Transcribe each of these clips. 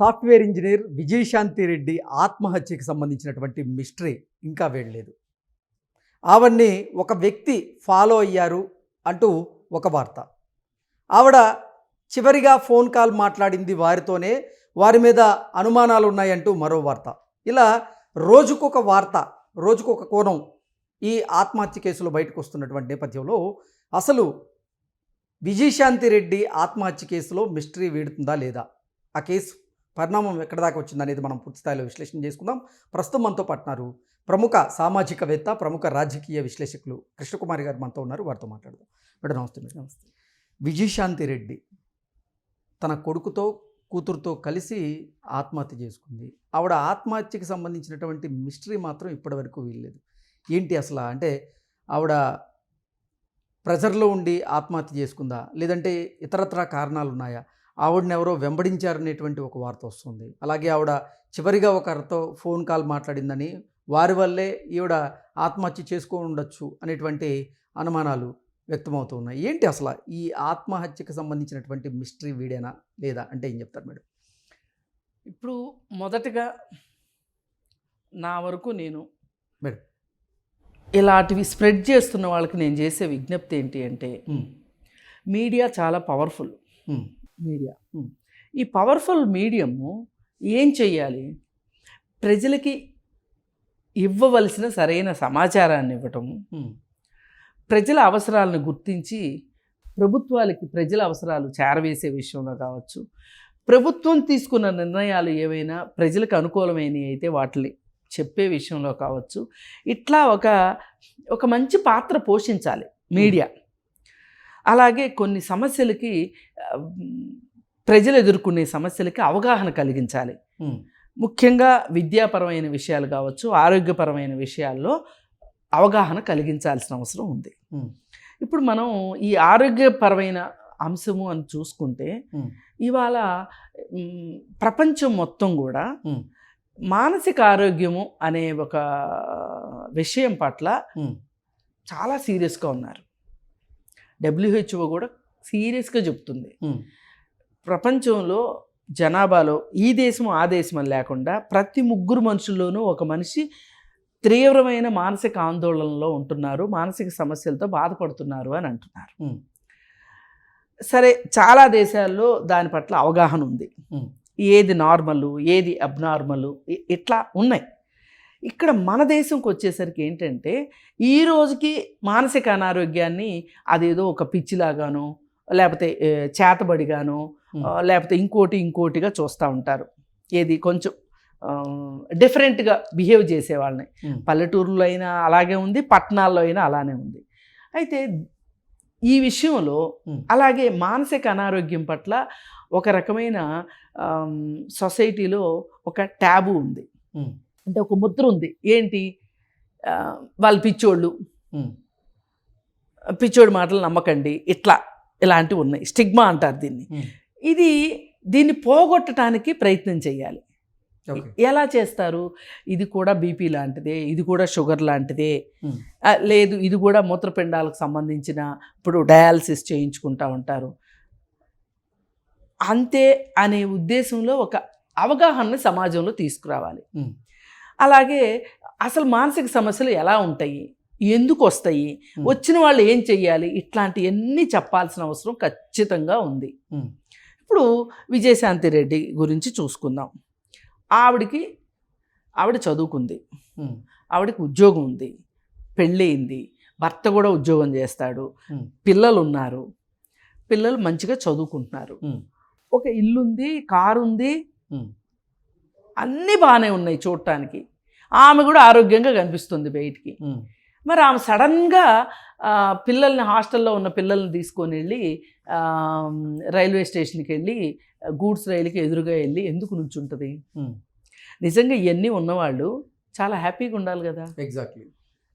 Software engineer Vijayashanti Reddy ఆత్మహత్యకి సంబంధించినటువంటి mystery ఇంకా వేయలేదు. ఆవిడ్ని ఒక వ్యక్తి ఫాలో అయ్యారు అంటూ ఒక వార్త. ఆవిడ చివరిగా ఫోన్ కాల్ మాట్లాడింది వారితోనే, వారి మీద అనుమానాలు ఉన్నాయంటూ మరో వార్త. ఇలా రోజుకొక వార్త, రోజుకొక కోణం ఈ ఆత్మహత్య కేసులో బయటకు వస్తున్నటువంటి నేపథ్యంలో అసలు విజయశాంతి రెడ్డి ఆత్మహత్య కేసులో మిస్టరీ వీడుతుందా లేదా, ఆ కేసు పరిణామం ఎక్కడి దాకా వచ్చిందనేది మనం పూర్తి స్థాయిలో విశ్లేషణ చేసుకుందాం. ప్రస్తుతం మనతో పాటున్నారు ప్రముఖ సామాజికవేత్త, ప్రముఖ రాజకీయ విశ్లేషకులు కృష్ణకుమారి గారు మనతో ఉన్నారు. వారితో మాట్లాడదాం. మేడం నమస్తే. నమస్తే. విజయశాంతి రెడ్డి తన కొడుకుతో కూతురుతో కలిసి ఆత్మహత్య చేసుకుంది. ఆవిడ ఆత్మహత్యకి సంబంధించినటువంటి మిస్టరీ మాత్రం ఇప్పటివరకు వీల్లేదు. ఏంటి అసలు, అంటే ఆవిడ ప్రెజర్లో ఉండి ఆత్మహత్య చేసుకుందా, లేదంటే ఇతరత్ర కారణాలు ఉన్నాయా, ఆవిడని ఎవరో వెంబడించారనేటువంటి ఒక వార్త వస్తుంది. అలాగే ఆవిడ చివరిగా ఒకరితో ఫోన్ కాల్ మాట్లాడిందని, వారి వల్లే ఈవిడ ఆత్మహత్య చేసుకొని ఉండొచ్చు అనేటువంటి అనుమానాలు వ్యక్తమవుతూ ఉన్నాయి. ఏంటి అసలు ఈ ఆత్మహత్యకు సంబంధించినటువంటి మిస్టరీ వీడేనా లేదా అంటే ఏం చెప్తారు మేడం? ఇప్పుడు మొదటగా నా వరకు నేను మేడం ఇలాంటివి స్ప్రెడ్ చేస్తున్న వాళ్ళకి నేను చేసే విజ్ఞప్తి ఏంటి అంటే, మీడియా చాలా పవర్ఫుల్. మీడియా ఈ పవర్ఫుల్ మీడియము ఏం చెయ్యాలి, ప్రజలకి ఇవ్వవలసిన సరైన సమాచారాన్ని ఇవ్వటము, ప్రజల అవసరాలను గుర్తించి ప్రభుత్వాలకి ప్రజల అవసరాలు చేరవేసే విషయంలో కావచ్చు, ప్రభుత్వం తీసుకున్న నిర్ణయాలు ఏవైనా ప్రజలకు అనుకూలమైనవి అయితే వాటిని చెప్పే విషయంలో కావచ్చు, ఇట్లా ఒక మంచి పాత్ర పోషించాలి మీడియా. అలాగే కొన్ని సమస్యలకి, ప్రజలు ఎదుర్కొనే సమస్యలకి అవగాహన కలిగించాలి. ముఖ్యంగా విద్యాపరమైన విషయాలు కావచ్చు, ఆరోగ్యపరమైన విషయాల్లో అవగాహన కలిగించాల్సిన అవసరం ఉంది. ఇప్పుడు మనం ఈ ఆరోగ్యపరమైన అంశము అని చూసుకుంటే, ఇవాళ ప్రపంచం మొత్తం కూడా మానసిక ఆరోగ్యము అనే ఒక విషయం పట్ల చాలా సీరియస్గా ఉన్నారు. WHO కూడా సీరియస్గా చెప్తుంది. ప్రపంచంలో జనాభాలో ఈ దేశం ఆ దేశం అని లేకుండా ప్రతి 3 మనుషుల్లోనూ ఒక మనిషి తీవ్రమైన మానసిక ఆందోళనలో ఉంటున్నారు, మానసిక సమస్యలతో బాధపడుతున్నారు అని అంటున్నారు. సరే, చాలా దేశాల్లో దాని పట్ల అవగాహన ఉంది. ఏది నార్మల్, ఏది అబ్నార్మల్, ఇట్లా ఉన్నాయి. ఇక్కడ మన దేశంకి వచ్చేసరికి ఏంటంటే, ఈ రోజుకి మానసిక అనారోగ్యాన్ని అదేదో ఒక పిచ్చిలాగానో, లేకపోతే చేతబడిగానో, లేకపోతే ఇంకోటిగా చూస్తూ ఉంటారు. ఏది కొంచెం డిఫరెంట్గా బిహేవ్ చేసే వాళ్ళని. పల్లెటూరులో అయినా అలాగే ఉంది, పట్టణాల్లో అయినా అలానే ఉంది. అయితే ఈ విషయంలో అలాగే మానసిక అనారోగ్యం పట్ల ఒక రకమైన సొసైటీలో ఒక ట్యాబు ఉంది, అంటే ఒక ముద్ర ఉంది. ఏంటి, వాళ్ళు పిచ్చోడు మాటలు నమ్మకండి, ఇలాంటివి ఉన్నాయి. స్టిగ్మా అంటారు దీన్ని. దీన్ని పోగొట్టడానికి ప్రయత్నం చేయాలి. ఎలా చేస్తారు? ఇది కూడా బీపీ లాంటిదే, ఇది కూడా షుగర్ లాంటిదే, లేదు ఇది కూడా మూత్రపిండాలకు సంబంధించిన, ఇప్పుడు డయాలసిస్ చేయించుకుంటూ ఉంటారు అంతే అనే ఉద్దేశంలో ఒక అవగాహనని సమాజంలో తీసుకురావాలి. అలాగే అసలు మానసిక సమస్యలు ఎలా ఉంటాయి, ఎందుకు వస్తాయి, వచ్చిన వాళ్ళు ఏం చెయ్యాలి, ఇట్లాంటివన్నీ చెప్పాల్సిన అవసరం ఖచ్చితంగా ఉంది. ఇప్పుడు విజయశాంతి రెడ్డి గురించి చూసుకుందాం. ఆవిడ చదువుకుంది, ఆవిడకి ఉద్యోగం ఉంది, పెళ్ళయింది, భర్త కూడా ఉద్యోగం చేస్తాడు, పిల్లలు ఉన్నారు, పిల్లలు మంచిగా చదువుకుంటున్నారు, ఒక ఇల్లుంది, కారు ఉంది, అన్నీ బాగానే ఉన్నాయి చూడటానికి. ఆమె కూడా ఆరోగ్యంగా కనిపిస్తుంది బయటికి. మరి ఆమె సడన్గా పిల్లల్ని, హాస్టల్లో ఉన్న పిల్లల్ని తీసుకొని వెళ్ళి రైల్వే స్టేషన్కి వెళ్ళి గూడ్స్ రైలుకి ఎదురుగా వెళ్ళి ఎందుకు నుంచుంటుంది? నిజంగా ఇవన్నీ ఉన్నవాళ్ళు చాలా హ్యాపీగా ఉండాలి కదా. ఎగ్జాక్ట్లీ.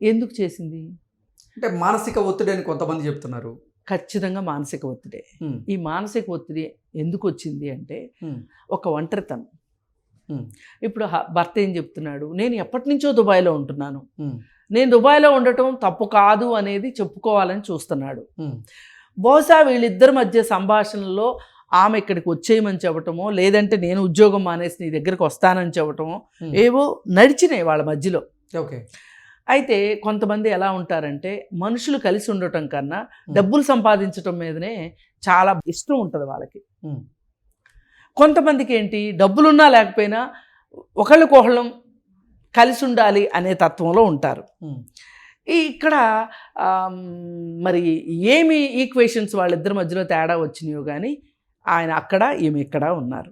ఎందుకు చేసింది అంటే మానసిక ఒత్తిడి అని కొంతమంది చెప్తున్నారు. ఖచ్చితంగా మానసిక ఒత్తిడే. ఈ మానసిక ఒత్తిడి ఎందుకు వచ్చింది అంటే, ఒక ఒంటరితనం. ఇప్పుడు భర్త ఏం చెప్తున్నాడు, నేను ఎప్పటి నుంచో దుబాయ్లో ఉంటున్నాను, నేను దుబాయ్లో ఉండటం తప్పు కాదు అనేది చెప్పుకోవాలని చూస్తున్నాడు. బహుశా వీళ్ళిద్దరి మధ్య సంభాషణలో ఆమె ఇక్కడికి వచ్చేయమని చెప్పటమో, లేదంటే నేను ఉద్యోగం మానేసి నీ దగ్గరికి వస్తానని చెప్పటమో ఏవో నడిచినాయి వాళ్ళ మధ్యలో. ఓకే. అయితే కొంతమంది ఎలా ఉంటారంటే మనుషులు కలిసి ఉండటం కన్నా డబ్బులు సంపాదించటం మీదనే చాలా ఇష్టం ఉంటుంది వాళ్ళకి. కొంతమందికి ఏంటి, డబ్బులున్నా లేకపోయినా ఒకళ్ళకొకళ్ళం కలిసి ఉండాలి అనే తత్వంలో ఉంటారు. ఇక్కడ మరి ఏమి ఈక్వేషన్స్ వాళ్ళిద్దరి మధ్యలో తేడా వచ్చినాయో కానీ ఆయన అక్కడ ఈమె ఇక్కడ ఉన్నారు.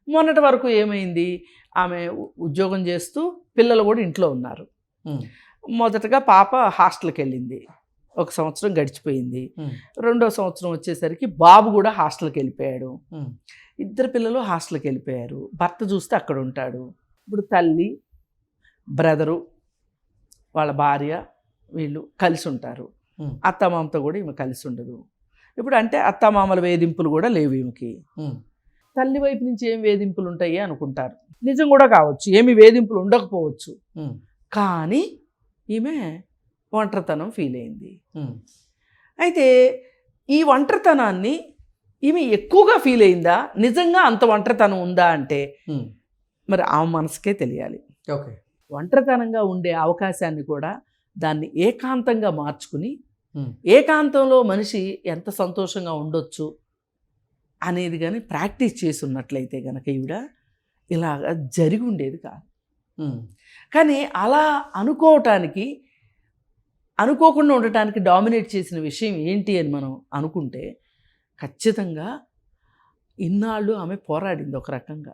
మొన్నటి వరకు ఏమైంది, ఆమె ఉద్యోగం చేస్తూ పిల్లలు కూడా ఇంట్లో ఉన్నారు. మొదటగా పాప హాస్టల్కి వెళ్ళింది, 1 సంవత్సరం గడిచిపోయింది. 2వ సంవత్సరం వచ్చేసరికి బాబు కూడా హాస్టల్కి వెళ్ళిపోయాడు. 2 పిల్లలు హాస్టల్కి వెళ్ళిపోయారు. భర్త చూస్తే అక్కడ ఉంటాడు. ఇప్పుడు తల్లి, బ్రదరు, వాళ్ళ భార్య వీళ్ళు కలిసి ఉంటారు. అత్తమామతో కూడా ఈమె కలిసి ఉండదు. ఇప్పుడు అంటే అత్తమామల వేధింపులు కూడా లేవు ఈమెకి. తల్లి వైపు నుంచి ఏం వేధింపులు ఉంటాయి అనుకుంటారు. నిజం కూడా కావచ్చు, ఏమి వేధింపులు ఉండకపోవచ్చు. కానీ ఈమె ఒంటరితనం ఫీల్ అయింది. అయితే ఈ ఒంటరితనాన్ని ఈమె ఎక్కువగా ఫీల్ అయిందా, నిజంగా అంత ఒంటరితనం ఉందా అంటే మరి ఆమె మనసుకే తెలియాలి. ఓకే. ఒంటరితనంగా ఉండే అవకాశాన్ని కూడా దాన్ని ఏకాంతంగా మార్చుకుని ఏకాంతంలో మనిషి ఎంత సంతోషంగా ఉండొచ్చు అనేది కానీ ప్రాక్టీస్ చేసి ఉన్నట్లయితే కనుక ఈవిడ ఇలాగ జరిగి ఉండేది కాదు. కానీ అలా అనుకోకుండా ఉండటానికి డామినేట్ చేసిన విషయం ఏంటి అని మనం అనుకుంటే ఖచ్చితంగా ఇన్నాళ్ళు ఆమె పోరాడింది ఒక రకంగా.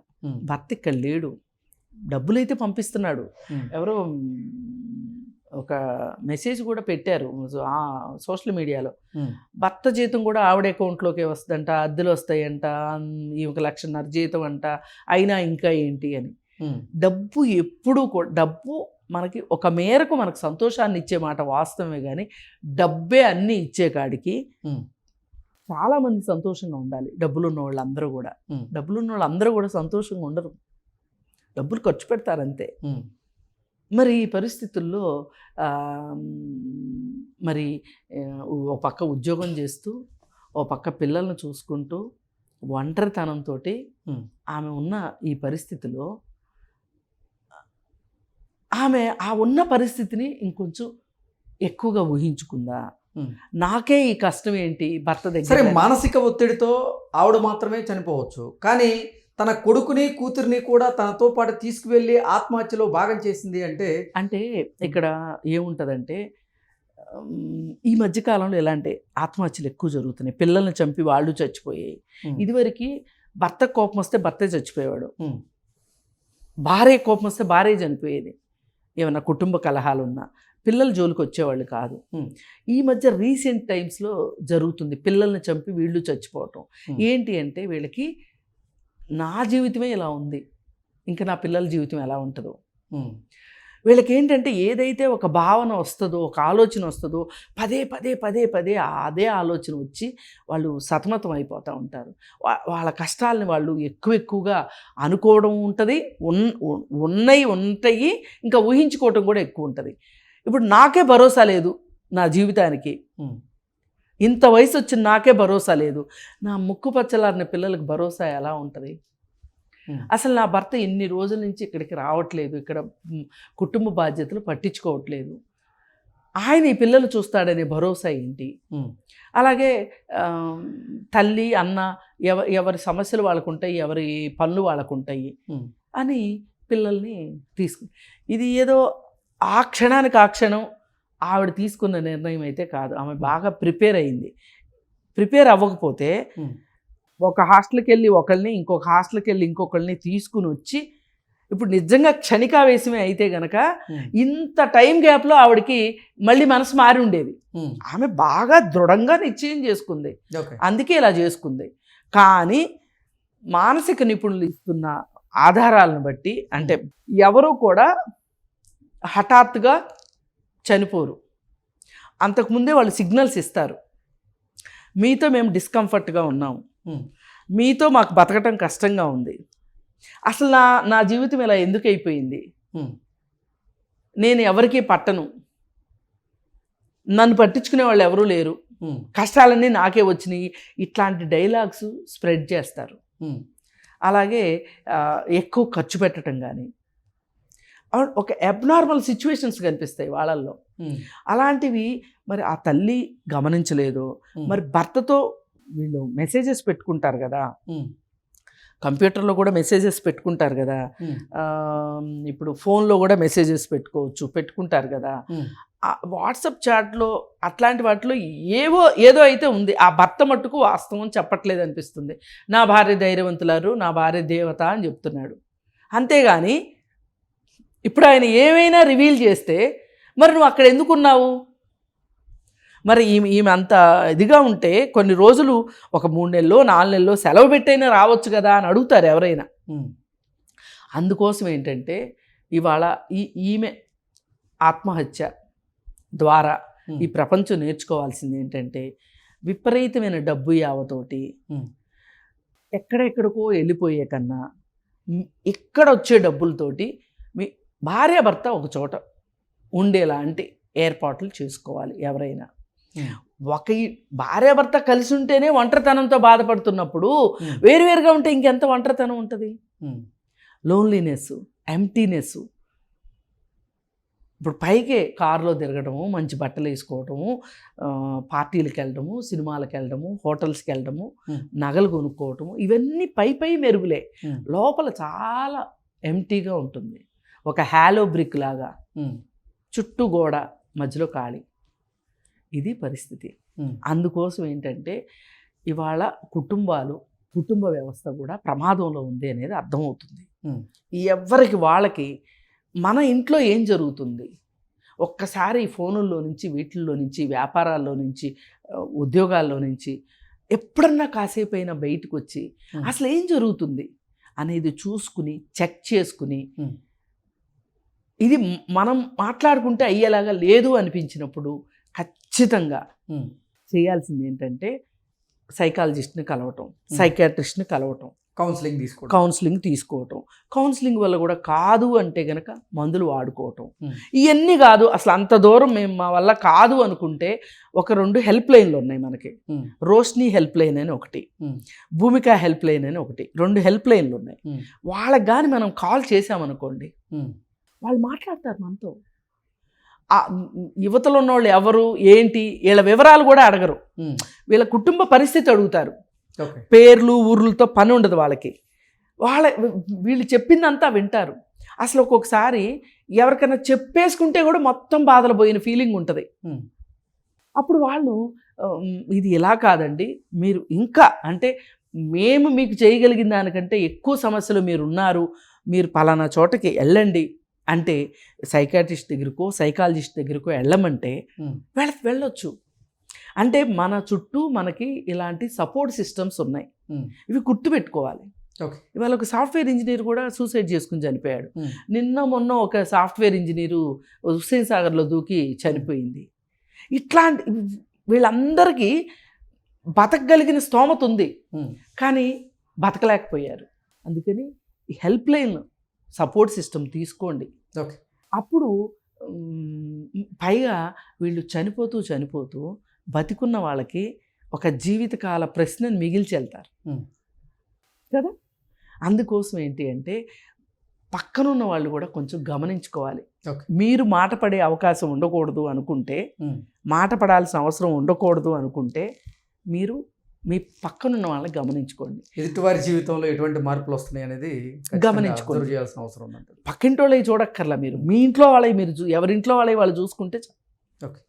భర్త ఇక్కడ లేడు, డబ్బులైతే పంపిస్తున్నాడు. ఎవరో ఒక మెసేజ్ కూడా పెట్టారు సోషల్ మీడియాలో, భర్త జీతం కూడా ఆవిడ అకౌంట్లోకి వస్తుందంట, అద్దెలు వస్తాయంట, ఈమెకు 1,50,000 జీతం అంట, అయినా ఇంకా ఏంటి అని. డబ్బు ఎప్పుడూ కూడా, డబ్బు మనకి ఒక మేరకు మనకు సంతోషాన్ని ఇచ్చే మాట వాస్తవమే, కానీ డబ్బే అన్నీ ఇచ్చే కాడికి చాలామంది సంతోషంగా ఉండాలి. డబ్బులున్న వాళ్ళందరూ కూడా సంతోషంగా ఉండరు, డబ్బులు ఖర్చు పెడతారంతే. మరి ఈ పరిస్థితుల్లో మరి ఓ పక్క ఉద్యోగం చేస్తూ ఓ పక్క పిల్లల్ని చూసుకుంటూ ఒంటరితనంతో ఆమె ఉన్న ఈ పరిస్థితిలో ఆమె ఆ ఉన్న పరిస్థితిని ఇంకొంచెం ఎక్కువగా ఊహించుకుందా, నాకే ఈ కష్టం ఏంటి భర్త దగ్గర. సరే, మానసిక ఒత్తిడితో ఆవిడ మాత్రమే చనిపోవచ్చు, కానీ తన కొడుకుని కూతురిని కూడా తనతో పాటు తీసుకువెళ్ళి ఆత్మహత్యలో భాగం చేసింది అంటే ఇక్కడ ఏముంటుందంటే, ఈ మధ్యకాలంలో ఎలాంటి ఆత్మహత్యలు ఎక్కువ జరుగుతున్నాయి. పిల్లల్ని చంపి వాళ్ళు చచ్చిపోయాయి. ఇదివరకు భర్త కోపం వస్తే భర్తే చచ్చిపోయేవాడు, భార్య కోపం వస్తే భార్య చనిపోయేది. ఏమన్నా కుటుంబ కలహాలు ఉన్నా పిల్లలు జోలికి వచ్చేవాళ్ళు కాదు. ఈ మధ్య రీసెంట్ టైమ్స్లో జరుగుతుంది పిల్లల్ని చంపి వీళ్ళు చచ్చిపోవటం. ఏంటి అంటే వీళ్ళకి నా జీవితమే ఇలా ఉంది, ఇంకా నా పిల్లల జీవితం ఎలా ఉంటుందో. వీళ్ళకి ఏంటంటే ఏదైతే ఒక భావన వస్తుందో, ఒక ఆలోచన వస్తుందో, పదే పదే పదే పదే అదే ఆలోచన వచ్చి వాళ్ళు సతమతం అయిపోతూ ఉంటారు. వాళ్ళ కష్టాలని వాళ్ళు ఎక్కువగా అనుకోవడం ఉంటుంది, ఉంటాయి, ఇంకా ఊహించుకోవటం కూడా ఎక్కువ ఉంటుంది. ఇప్పుడు నాకే భరోసా లేదు నా జీవితానికి, ఇంత వయసు వచ్చిన నాకే భరోసా లేదు, నా ముక్కు పచ్చలారిన పిల్లలకు భరోసా ఎలా ఉంటుంది? అసలు నా భర్త ఎన్ని రోజుల నుంచి ఇక్కడికి రావట్లేదు, ఇక్కడ కుటుంబ బాధ్యతలు పట్టించుకోవట్లేదు, ఆయన ఈ పిల్లలు చూస్తాడనే భరోసా ఏంటి? అలాగే తల్లి అన్న ఎవరి సమస్యలు వాళ్ళకు ఉంటాయి, ఎవరి పనులు వాళ్ళకు ఉంటాయి అని పిల్లల్ని ఇది ఏదో ఆ క్షణానికి ఆ క్షణం ఆవిడ తీసుకున్న నిర్ణయం అయితే కాదు. ఆమె బాగా ప్రిపేర్ అయింది. ప్రిపేర్ అవ్వకపోతే ఒక హాస్టల్కి వెళ్ళి ఒకళ్ళని, ఇంకొక హాస్టల్కి వెళ్ళి ఇంకొకళ్ళని తీసుకుని వచ్చి, ఇప్పుడు నిజంగా క్షణికావేశమే అయితే గనక ఇంత టైం గ్యాప్లో ఆవిడకి మళ్ళీ మనసు మారి ఉండేది. ఆమె బాగా దృఢంగా నిశ్చయం చేసుకుంది, అందుకే ఇలా చేసుకుంది. కానీ మానసిక నిపుణులు ఇస్తున్న ఆధారాలను బట్టి అంటే ఎవరు కూడా హఠాత్తుగా చనిపోరు. అంతకుముందే వాళ్ళు సిగ్నల్స్ ఇస్తారు, మీతో మేము డిస్కంఫర్ట్గా ఉన్నాము, మీతో మాకు బతకటం కష్టంగా ఉంది, అసలు నా జీవితం ఇలా ఎందుకు అయిపోయింది, నేను ఎవరికీ పట్టను, నన్ను పట్టించుకునే వాళ్ళు ఎవరూ లేరు, కష్టాలన్నీ నాకే వచ్చినాయి, ఇట్లాంటి డైలాగ్స్ స్ప్రెడ్ చేస్తారు. అలాగే ఎక్కువ ఖర్చు పెట్టడం కానీ, ఒక అబ్నార్మల్ సిచ్యువేషన్స్ కనిపిస్తాయి వాళ్ళల్లో. అలాంటివి మరి ఆ తల్లి గమనించలేదు. మరి భర్తతో వీళ్ళు మెసేజెస్ పెట్టుకుంటారు కదా, కంప్యూటర్లో కూడా మెసేజెస్ పెట్టుకుంటారు కదా, ఇప్పుడు ఫోన్లో కూడా మెసేజెస్ పెట్టుకుంటారు కదా, వాట్సాప్ చాట్లో అట్లాంటి వాటిలో ఏదో అయితే ఉంది. ఆ భర్త మట్టుకు వాస్తవం చెప్పట్లేదు అనిపిస్తుంది. నా భార్య ధైర్యవంతులారు, నా భార్య దేవత అని చెప్తున్నాడు. అంతేగాని ఇప్పుడు ఆయన ఏమైనా రివీల్ చేస్తే మరి నువ్వు అక్కడ ఎందుకున్నావు? మరి ఈమె అంత ఇదిగా ఉంటే కొన్ని రోజులు, ఒక 3 నెలలో 4 నెలలో సెలవు పెట్టైనా రావచ్చు కదా అని అడుగుతారు ఎవరైనా. అందుకోసం ఏంటంటే ఇవాళ ఈమె ఆత్మహత్య ద్వారా ఈ ప్రపంచం నేర్చుకోవాల్సింది ఏంటంటే, విపరీతమైన డబ్బు యావతోటి ఎక్కడెక్కడికో వెళ్ళిపోయే కన్నా ఇక్కడ వచ్చే డబ్బులతోటి మీ భార్యాభర్త ఒక చోట ఉండేలాంటి ఏర్పాట్లు చేసుకోవాలి ఎవరైనా. ఒక భార్యాభర్త కలిసి ఉంటేనే ఒంటరితనంతో బాధపడుతున్నప్పుడు వేరువేరుగా ఉంటే ఇంకెంత ఒంటరితనం ఉంటుంది? Loneliness, emptiness. ఇప్పుడు పైకే కారులో తిరగడము, మంచి బట్టలు వేసుకోవటము, పార్టీలకు వెళ్ళడము, సినిమాలకు వెళ్ళడము, హోటల్స్కి వెళ్ళడము, నగలు కొనుక్కోవటము, ఇవన్నీ పై మెరుగులే. లోపల చాలా ఎంప్టీగా ఉంటుంది. ఒక హాలో బ్రిక్ లాగా, చుట్టూ గోడ, మధ్యలో ఖాళీ. ఇది పరిస్థితి. అందుకోసం ఏంటంటే ఇవాళ కుటుంబ వ్యవస్థ కూడా ప్రమాదంలో ఉంది అనేది అర్థమవుతుంది. ఎవరికి వాళ్ళకి మన ఇంట్లో ఏం జరుగుతుంది ఒక్కసారి ఈ ఫోనుల్లో నుంచి, వీటిల్లో నుంచి, వ్యాపారాల్లో నుంచి, ఉద్యోగాల్లో నుంచి ఎప్పుడన్నా కాసేపు అయినా బయటకు వచ్చి అసలు ఏం జరుగుతుంది అనేది చూసుకుని, చెక్ చేసుకుని, ఇది మనం మాట్లాడుకుంటే అయ్యేలాగా లేదు అనిపించినప్పుడు ఖచ్చితంగా చేయాల్సింది ఏంటంటే సైకాలజిస్ట్ని కలవటం, సైకాట్రిస్ట్ని కలవటం, కౌన్సిలింగ్ తీసుకోవటం. కౌన్సిలింగ్ వల్ల కూడా కాదు అంటే గనక మందులు వాడుకోవటం. ఇవన్నీ కాదు, అసలు అంత దూరం మా వల్ల కాదు అనుకుంటే ఒక 2 హెల్ప్ లైన్లు ఉన్నాయి మనకి. రోష్ని హెల్ప్ లైన్ అని ఒకటి, భూమిక హెల్ప్ లైన్ అని ఒకటి, 2 హెల్ప్ లైన్లు ఉన్నాయి. వాళ్ళకి కానీ మనం కాల్ చేసామనుకోండి, వాళ్ళు మాట్లాడతారు మనతో. యువతలో ఉన్నవాళ్ళు ఎవరు ఏంటి వీళ్ళ వివరాలు కూడా అడగరు, వీళ్ళ కుటుంబ పరిస్థితి అడుగుతారు. పేర్లు ఊర్లతో పని ఉండదు వాళ్ళకి. వీళ్ళు చెప్పిందంతా వింటారు. అసలు ఒక్కొక్కసారి ఎవరికైనా చెప్పేసుకుంటే కూడా మొత్తం బాధలు పోయిన ఫీలింగ్ ఉంటుంది. అప్పుడు వాళ్ళు ఇది ఇలా కాదండి, మీరు ఇంకా అంటే మేము మీకు చేయగలిగిన దానికంటే ఎక్కువ సమస్యలు మీరు ఉన్నారు, మీరు పలానా చోటకి వెళ్ళండి అంటే సైకాట్రిస్ట్ దగ్గరకో సైకాలజిస్ట్ దగ్గరకో వెళ్ళమంటే వెళ్ళొచ్చు. అంటే మన చుట్టూ మనకి ఇలాంటి సపోర్ట్ సిస్టమ్స్ ఉన్నాయి. ఇవి గుర్తుపెట్టుకోవాలి. ఇవాళ ఒక సాఫ్ట్వేర్ ఇంజనీర్ కూడా సూసైడ్ చేసుకుని చనిపోయాడు. మొన్న ఒక సాఫ్ట్వేర్ ఇంజనీరు హుస్సేన్ సాగర్లో దూకి చనిపోయింది. ఇట్లాంటి వీళ్ళందరికీ బతకగలిగిన స్తోమత ఉంది, కానీ బతకలేకపోయారు. అందుకని ఈ హెల్ప్ లైన్ సపోర్ట్ సిస్టమ్ తీసుకోండి. అప్పుడు పైగా వీళ్ళు చనిపోతూ బతికున్న వాళ్ళకి ఒక జీవితకాల ప్రశ్నను మిగిల్చి వెళ్తారు కదా. అందుకోసం ఏంటి అంటే పక్కనున్న వాళ్ళు కూడా కొంచెం గమనించుకోవాలి. మీరు మాట పడే అవకాశం ఉండకూడదు అనుకుంటే, మాట పడాల్సిన అవసరం ఉండకూడదు అనుకుంటే, మీరు మీ పక్కనున్న వాళ్ళని గమనించుకోండి. ఎదుటివారి జీవితంలో ఎటువంటి మార్పులు వస్తున్నాయి అనేది గమనించుకోండి, చేయాల్సిన అవసరం ఉంది. పక్కింటి వాళ్ళవి చూడక్కర్లా, మీరు మీ ఇంట్లో వాళ్ళవి ఎవరింట్లో వాళ్ళవి వాళ్ళు చూసుకుంటే